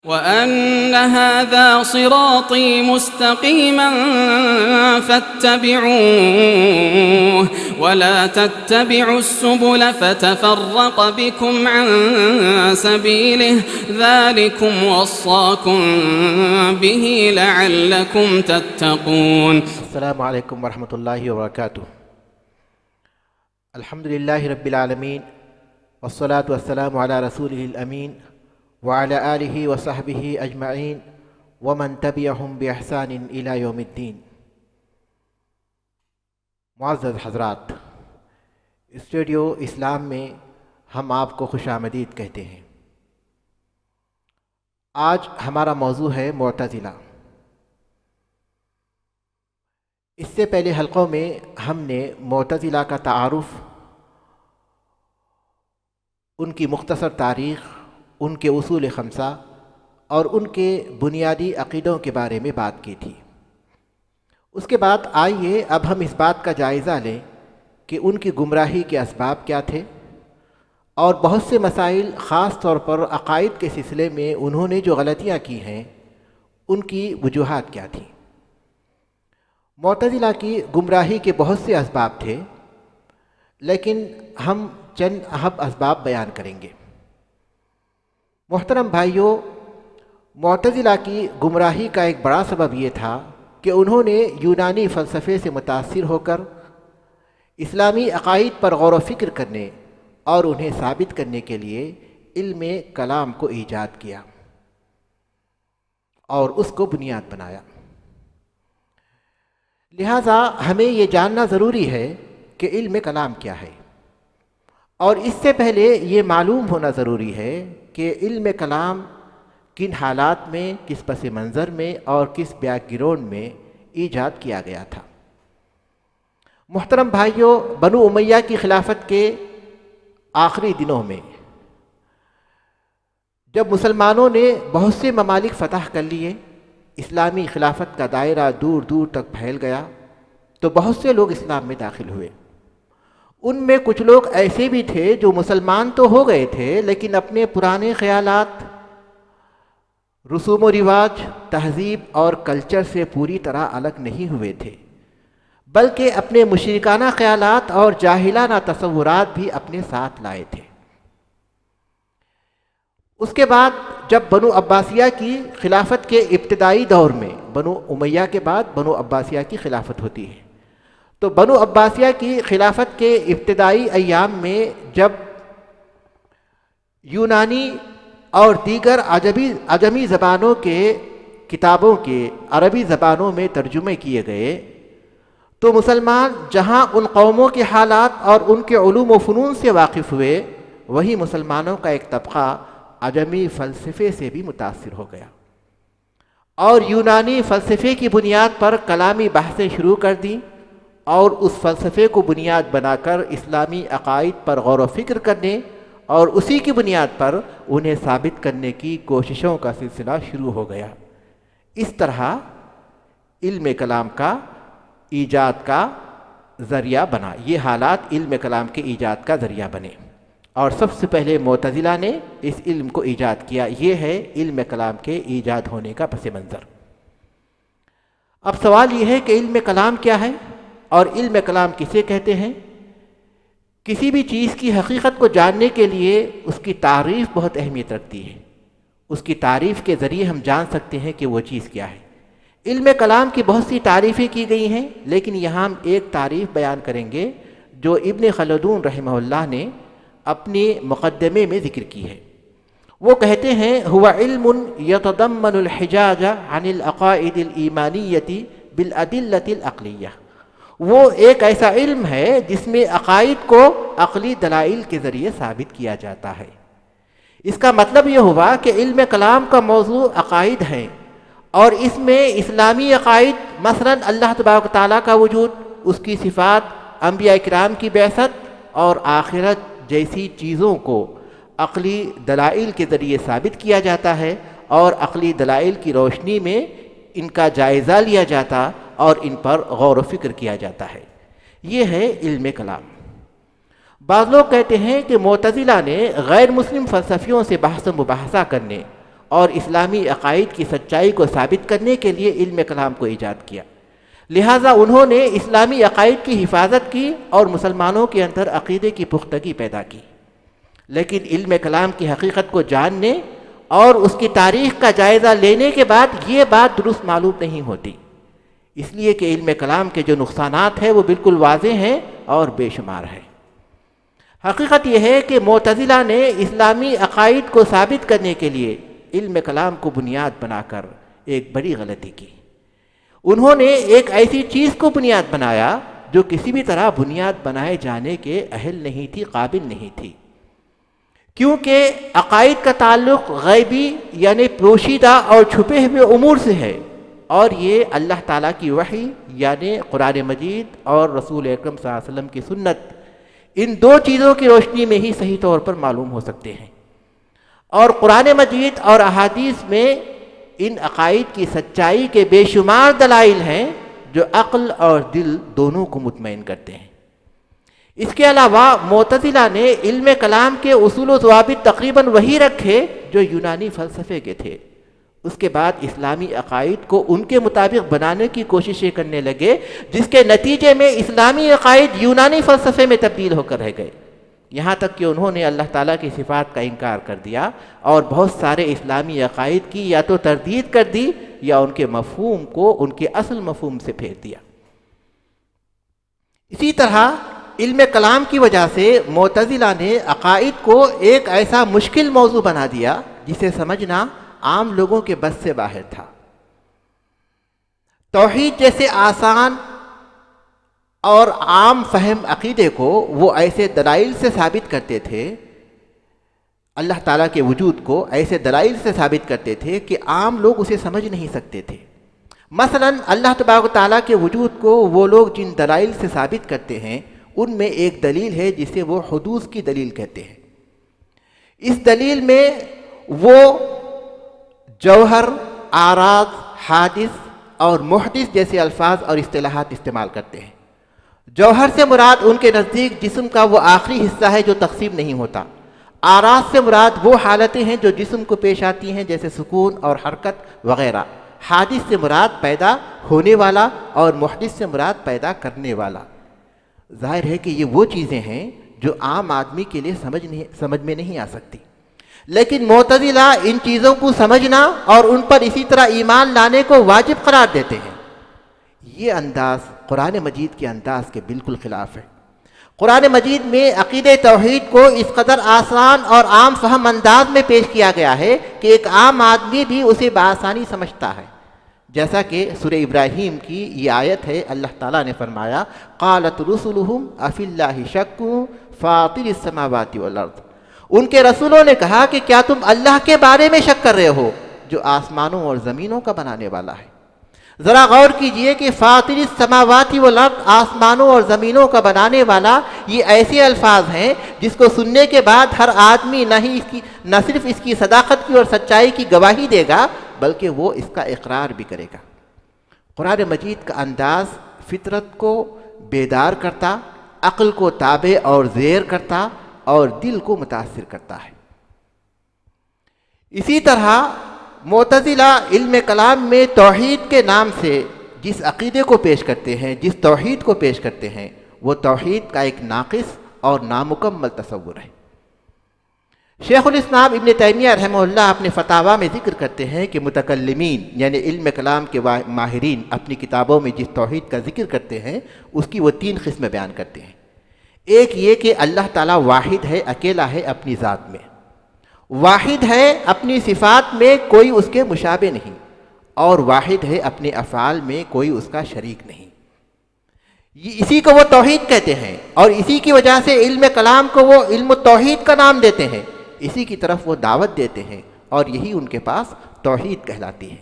وَأَنَّ هَذَا صِرَاطِي مُسْتَقِيمًا فَاتَّبِعُوهُ وَلَا تَتَّبِعُوا السُّبُلَ فَتَفَرَّقَ بِكُمْ عَن سَبِيلِهِ ذَلِكُمْ وَصَّاكُمْ بِهِ لَعَلَّكُمْ تَتَّقُونَ. السلام علیکم ورحمۃ اللہ وبرکاتہ. الحمد للہ رب العالمین والصلاة والسلام علی رسولہ الامین وعلی آلہ وصحبہ اجمعین ومن تبعہم بإحسان الی یوم الدین. معزز حضرات، اسٹوڈیو اسلام میں ہم آپ کو خوش آمدید کہتے ہیں. آج ہمارا موضوع ہے معتزلہ. اس سے پہلے حلقوں میں ہم نے معتزلہ کا تعارف، ان کی مختصر تاریخ، ان کے اصول خمسہ اور ان کے بنیادی عقیدوں کے بارے میں بات کی تھی. اس کے بعد آئیے اب ہم اس بات کا جائزہ لیں کہ ان کی گمراہی کے اسباب کیا تھے اور بہت سے مسائل، خاص طور پر عقائد کے سلسلے میں انہوں نے جو غلطیاں کی ہیں ان کی وجوہات کیا تھیں. معتزلہ کی گمراہی کے بہت سے اسباب تھے، لیکن ہم چند اہم اسباب بیان کریں گے. محترم بھائیوں، معتزلہ کی گمراہی کا ایک بڑا سبب یہ تھا کہ انہوں نے یونانی فلسفے سے متاثر ہو کر اسلامی عقائد پر غور و فکر کرنے اور انہیں ثابت کرنے کے لیے علم کلام کو ایجاد کیا اور اس کو بنیاد بنایا. لہٰذا ہمیں یہ جاننا ضروری ہے کہ علم کلام کیا ہے، اور اس سے پہلے یہ معلوم ہونا ضروری ہے کہ علم کلام کن حالات میں، کس پس منظر میں اور کس بیک گراؤنڈ میں ایجاد کیا گیا تھا. محترم بھائیوں، بنو امیہ کی خلافت کے آخری دنوں میں جب مسلمانوں نے بہت سے ممالک فتح کر لیے، اسلامی خلافت کا دائرہ دور دور تک پھیل گیا، تو بہت سے لوگ اسلام میں داخل ہوئے. ان میں کچھ لوگ ایسے بھی تھے جو مسلمان تو ہو گئے تھے، لیکن اپنے پرانے خیالات، رسوم و رواج، تہذیب اور کلچر سے پوری طرح الگ نہیں ہوئے تھے، بلکہ اپنے مشرکانہ خیالات اور جاہلانہ تصورات بھی اپنے ساتھ لائے تھے. اس کے بعد جب بنو عباسیہ کی خلافت کے ابتدائی دور میں، بنو امیہ کے بعد بنو عباسیہ کی خلافت ہوتی ہے، تو بنو عباسیہ کی خلافت کے ابتدائی ایام میں جب یونانی اور دیگر عجمی زبانوں کے کتابوں کے عربی زبانوں میں ترجمے کیے گئے، تو مسلمان جہاں ان قوموں کے حالات اور ان کے علوم و فنون سے واقف ہوئے، وہی مسلمانوں کا ایک طبقہ عجمی فلسفے سے بھی متاثر ہو گیا اور یونانی فلسفے کی بنیاد پر کلامی بحثیں شروع کر دیں، اور اس فلسفے کو بنیاد بنا کر اسلامی عقائد پر غور و فکر کرنے اور اسی کی بنیاد پر انہیں ثابت کرنے کی کوششوں کا سلسلہ شروع ہو گیا. اس طرح علم کلام کا ایجاد کا ذریعہ بنا. یہ حالات علم کلام کے ایجاد کا ذریعہ بنے، اور سب سے پہلے معتزلہ نے اس علم کو ایجاد کیا. یہ ہے علم کلام کے ایجاد ہونے کا پس منظر. اب سوال یہ ہے کہ علم کلام کیا ہے اور علم کلام کسے کہتے ہیں؟ کسی بھی چیز کی حقیقت کو جاننے کے لیے اس کی تعریف بہت اہمیت رکھتی ہے. اس کی تعریف کے ذریعے ہم جان سکتے ہیں کہ وہ چیز کیا ہے. علم کلام کی بہت سی تعریفیں کی گئی ہیں، لیکن یہاں ہم ایک تعریف بیان کریں گے جو ابن خلدون رحمہ اللہ نے اپنے مقدمے میں ذکر کی ہے. وہ کہتے ہیں: هو علم يتضمن الحجاج عن العقائد الایمانیۃ بالادلۃ العقلیہ. وہ ایک ایسا علم ہے جس میں عقائد کو عقلی دلائل کے ذریعے ثابت کیا جاتا ہے. اس کا مطلب یہ ہوا کہ علم کلام کا موضوع عقائد ہے، اور اس میں اسلامی عقائد، مثلا اللہ تبارک و تعالیٰ کا وجود، اس کی صفات، انبیاء کرام کی بعثت اور آخرت جیسی چیزوں کو عقلی دلائل کے ذریعے ثابت کیا جاتا ہے، اور عقلی دلائل کی روشنی میں ان کا جائزہ لیا جاتا اور ان پر غور و فکر کیا جاتا ہے. یہ ہے علم کلام. بعض لوگ کہتے ہیں کہ معتزلہ نے غیر مسلم فلسفیوں سے بحث و مباحثہ کرنے اور اسلامی عقائد کی سچائی کو ثابت کرنے کے لیے علم کلام کو ایجاد کیا۔ لہٰذا انہوں نے اسلامی عقائد کی حفاظت کی اور مسلمانوں کے اندر عقیدے کی پختگی پیدا کی۔ لیکن علم کلام کی حقیقت کو جاننے اور اس کی تاریخ کا جائزہ لینے کے بعد یہ بات درست معلوم نہیں ہوتی، اس لیے کہ علم کلام کے جو نقصانات ہیں وہ بالکل واضح ہیں اور بے شمار ہیں۔ حقیقت یہ ہے کہ معتزلہ نے اسلامی عقائد کو ثابت کرنے کے لیے علم کلام کو بنیاد بنا کر ایک بڑی غلطی کی۔ انہوں نے ایک ایسی چیز کو بنیاد بنایا جو کسی بھی طرح بنیاد بنائے جانے کے اہل نہیں تھی، قابل نہیں تھی، کیونکہ عقائد کا تعلق غیبی یعنی پوشیدہ اور چھپے ہوئے امور سے ہے، اور یہ اللہ تعالیٰ کی وحی یعنی قرآن مجید اور رسول اکرم صلی اللہ علیہ وسلم کی سنت، ان دو چیزوں کی روشنی میں ہی صحیح طور پر معلوم ہو سکتے ہیں۔ اور قرآن مجید اور احادیث میں ان عقائد کی سچائی کے بے شمار دلائل ہیں جو عقل اور دل دونوں کو مطمئن کرتے ہیں۔ اس کے علاوہ معتزلہ نے علم کلام کے اصول و ضوابط تقریباً وہی رکھے جو یونانی فلسفے کے تھے۔ اس کے بعد اسلامی عقائد کو ان کے مطابق بنانے کی کوششیں کرنے لگے، جس کے نتیجے میں اسلامی عقائد یونانی فلسفے میں تبدیل ہو کر رہ گئے، یہاں تک کہ انہوں نے اللہ تعالیٰ کی صفات کا انکار کر دیا اور بہت سارے اسلامی عقائد کی یا تو تردید کر دی یا ان کے مفہوم کو ان کے اصل مفہوم سے پھیر دیا۔ اسی طرح علم کلام کی وجہ سے معتزلہ نے عقائد کو ایک ایسا مشکل موضوع بنا دیا جسے سمجھنا عام لوگوں کے بس سے باہر تھا۔ توحید جیسے آسان اور عام فہم عقیدے کو وہ ایسے دلائل سے ثابت کرتے تھے، اللہ تعالیٰ کے وجود کو ایسے دلائل سے ثابت کرتے تھے کہ عام لوگ اسے سمجھ نہیں سکتے تھے۔ مثلا اللہ تبارک و تعالیٰ کے وجود کو وہ لوگ جن دلائل سے ثابت کرتے ہیں ان میں ایک دلیل ہے جسے وہ حدوث کی دلیل کہتے ہیں۔ اس دلیل میں وہ جوہر، اعراض، حادث اور محدث جیسے الفاظ اور اصطلاحات استعمال کرتے ہیں۔ جوہر سے مراد ان کے نزدیک جسم کا وہ آخری حصہ ہے جو تقسیم نہیں ہوتا۔ اعراض سے مراد وہ حالتیں ہیں جو جسم کو پیش آتی ہیں جیسے سکون اور حرکت وغیرہ۔ حادث سے مراد پیدا ہونے والا اور محدث سے مراد پیدا کرنے والا۔ ظاہر ہے کہ یہ وہ چیزیں ہیں جو عام آدمی کے لیے سمجھ میں نہیں آ سکتی، لیکن معتزلہ ان چیزوں کو سمجھنا اور ان پر اسی طرح ایمان لانے کو واجب قرار دیتے ہیں۔ یہ انداز قرآن مجید کے انداز کے بالکل خلاف ہے۔ قرآن مجید میں عقیدہ توحید کو اس قدر آسان اور عام فہم انداز میں پیش کیا گیا ہے کہ ایک عام آدمی بھی اسے بآسانی سمجھتا ہے، جیسا کہ سورہ ابراہیم کی یہ آیت ہے۔ اللہ تعالیٰ نے فرمایا قالت رسلہم افی اللہ شک فاطر السماوات والارض، ان کے رسولوں نے کہا کہ کیا تم اللہ کے بارے میں شک کر رہے ہو جو آسمانوں اور زمینوں کا بنانے والا ہے۔ ذرا غور کیجئے کہ فاطر السماوات والارض، آسمانوں اور زمینوں کا بنانے والا، یہ ایسے الفاظ ہیں جس کو سننے کے بعد ہر آدمی نہ صرف اس کی صداقت کی اور سچائی کی گواہی دے گا بلکہ وہ اس کا اقرار بھی کرے گا۔ قرآن مجید کا انداز فطرت کو بیدار کرتا، عقل کو تابع اور زیر کرتا اور دل کو متاثر کرتا ہے۔ اسی طرح معتزلہ علم کلام میں توحید کے نام سے جس عقیدے کو پیش کرتے ہیں، جس توحید کو پیش کرتے ہیں، وہ توحید کا ایک ناقص اور نامکمل تصور ہے۔ شیخ الاسلام ابن تیمیہ رحمہ اللہ اپنے فتاویٰ میں ذکر کرتے ہیں کہ متکلمین یعنی علم کلام کے ماہرین اپنی کتابوں میں جس توحید کا ذکر کرتے ہیں اس کی وہ 3 قسمیں بیان کرتے ہیں۔ ایک یہ کہ اللہ تعالیٰ واحد ہے، اکیلا ہے اپنی ذات میں، واحد ہے اپنی صفات میں کوئی اس کے مشابہ نہیں، اور واحد ہے اپنے افعال میں کوئی اس کا شریک نہیں۔ اسی کو وہ توحید کہتے ہیں اور اسی کی وجہ سے علم کلام کو وہ علم التوحید کا نام دیتے ہیں، اسی کی طرف وہ دعوت دیتے ہیں اور یہی ان کے پاس توحید کہلاتی ہے۔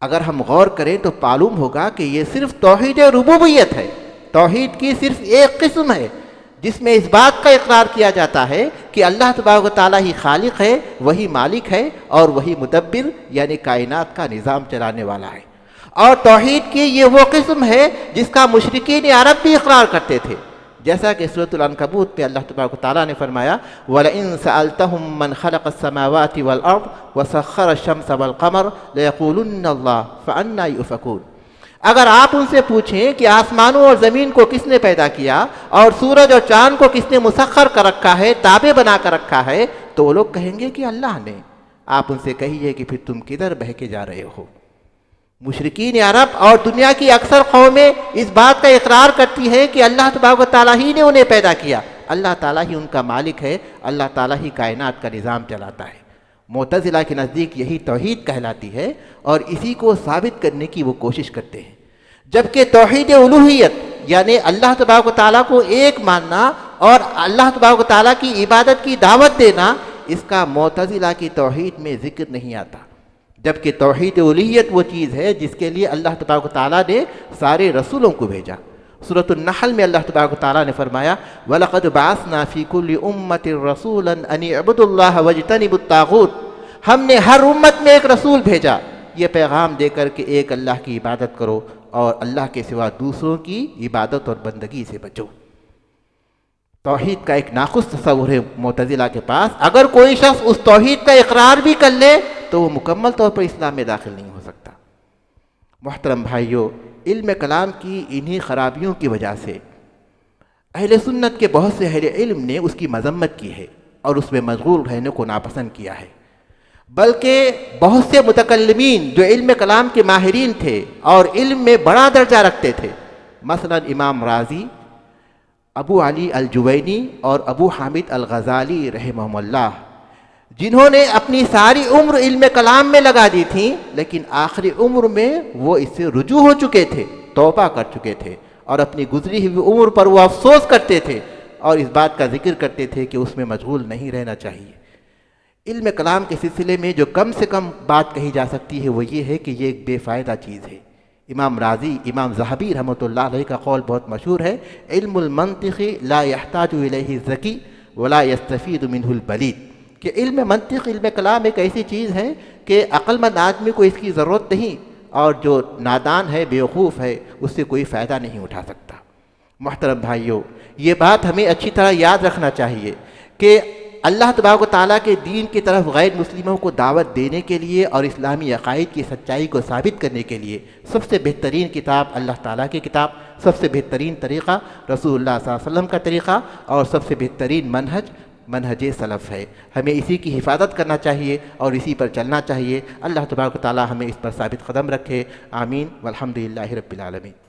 اگر ہم غور کریں تو معلوم ہوگا کہ یہ صرف توحید ربوبیت ہے، توحید کی صرف ایک قسم ہے جس میں اس بات کا اقرار کیا جاتا ہے کہ اللہ تبارک و تعالیٰ ہی خالق ہے، وہی مالک ہے اور وہی مدبر یعنی کائنات کا نظام چلانے والا ہے۔ اور توحید کی یہ وہ قسم ہے جس کا مشرکین عرب بھی اقرار کرتے تھے، جیسا کہ سورۃ العنکبوت میں اللہ تبارک و تعالیٰ نے فرمایا وَلَئِن سَأَلْتَهُم مَّنْ خَلَقَ السَّمَاوَاتِ وَالْأَرْضَ وَسَخَّرَ الشَّمْسَ وَالْقَمَرَ لَيَقُولُنَّ اللَّهُ فَأَنَّىٰ يُؤْفَكُونَ۔ اگر آپ ان سے پوچھیں کہ آسمانوں اور زمین کو کس نے پیدا کیا اور سورج اور چاند کو کس نے مسخر کر رکھا ہے، تابع بنا کر رکھا ہے، تو وہ لوگ کہیں گے کہ اللہ نے۔ آپ ان سے کہیے کہ پھر تم کدھر بہہ کے جا رہے ہو؟ مشرکین عرب اور دنیا کی اکثر قومیں اس بات کا اقرار کرتی ہے کہ اللہ تبارک و تعالیٰ ہی نے انہیں پیدا کیا، اللہ تعالیٰ ہی ان کا مالک ہے، اللہ تعالیٰ ہی کائنات کا نظام چلاتا ہے۔ معتزلہ کے نزدیک یہی توحید کہلاتی ہے اور اسی کو ثابت کرنے کی وہ کوشش کرتے ہیں، جبکہ توحید الوہیت یعنی اللہ تبارک و تعالیٰ کو ایک ماننا اور اللہ تبارک و تعالیٰ کی عبادت کی دعوت دینا، اس کا معتزلہ کی توحید میں ذکر نہیں آتا، جبکہ توحید الوہیت وہ چیز ہے جس کے لیے اللہ تبارک و تعالیٰ نے سارے رسولوں کو بھیجا۔ سورۃ النحل میں اللہ تبارک و تعالیٰ نے فرمایا وَلَقَدْ بَعَثْنَا فِي كُلِّ أُمَّةٍ رَسُولًا أَنِ اعْبُدُوا اللَّهَ وَاجْتَنِبُوا الطَّاغُوتَ۔ ہم نے ہر امت میں ایک رسول بھیجا یہ پیغام دے کر کہ ایک اللہ کی عبادت کرو اور اللہ کے سوا دوسروں کی عبادت اور بندگی سے بچو۔ توحید کا ایک ناقص تصور ہے معتزلہ کے پاس، اگر کوئی شخص اس توحید کا اقرار بھی کر لے تو وہ مکمل طور پر اسلام میں داخل نہیں ہو سکتا۔ محترم بھائیوں، علم کلام کی انہی خرابیوں کی وجہ سے اہل سنت کے بہت سے اہل علم نے اس کی مذمت کی ہے اور اس میں مشغول رہنے کو ناپسند کیا ہے، بلکہ بہت سے متکلمین جو علم کلام کے ماہرین تھے اور علم میں بڑا درجہ رکھتے تھے، مثلا امام رازی، ابو علی الجوینی اور ابو حامد الغزالی رحمہم اللہ، جنہوں نے اپنی ساری عمر علم کلام میں لگا دی تھی، لیکن آخری عمر میں وہ اس سے رجوع ہو چکے تھے، توبہ کر چکے تھے اور اپنی گزری ہوئی عمر پر وہ افسوس کرتے تھے اور اس بات کا ذکر کرتے تھے کہ اس میں مشغول نہیں رہنا چاہیے۔ علم کلام کے سلسلے میں جو کم سے کم بات کہی جا سکتی ہے وہ یہ ہے کہ یہ ایک بے فائدہ چیز ہے۔ امام راضی، امام ذہبی رحمۃ اللہ علیہ کا قول بہت مشہور ہے، علم المنطق لا يحتاج الیہ الذکی ولا یستفید منہ البلید، کہ علم منطق، علم کلام ایک ایسی چیز ہے کہ عقل مند آدمی کو اس کی ضرورت نہیں اور جو نادان ہے، بیوقوف ہے، اس سے کوئی فائدہ نہیں اٹھا سکتا۔ محترم بھائیوں، یہ بات ہمیں اچھی طرح یاد رکھنا چاہیے کہ اللہ تبارک و تعالیٰ کے دین کی طرف غیر مسلموں کو دعوت دینے کے لیے اور اسلامی عقائد کی سچائی کو ثابت کرنے کے لیے سب سے بہترین کتاب اللہ تعالیٰ کی کتاب، سب سے بہترین طریقہ رسول اللہ صلی اللہ علیہ وسلم کا طریقہ اور سب سے بہترین منہج سلف ہے۔ ہمیں اسی کی حفاظت کرنا چاہیے اور اسی پر چلنا چاہیے۔ اللہ تبارک و تعالیٰ ہمیں اس پر ثابت قدم رکھے، آمین، والحمد للہ رب العالمین۔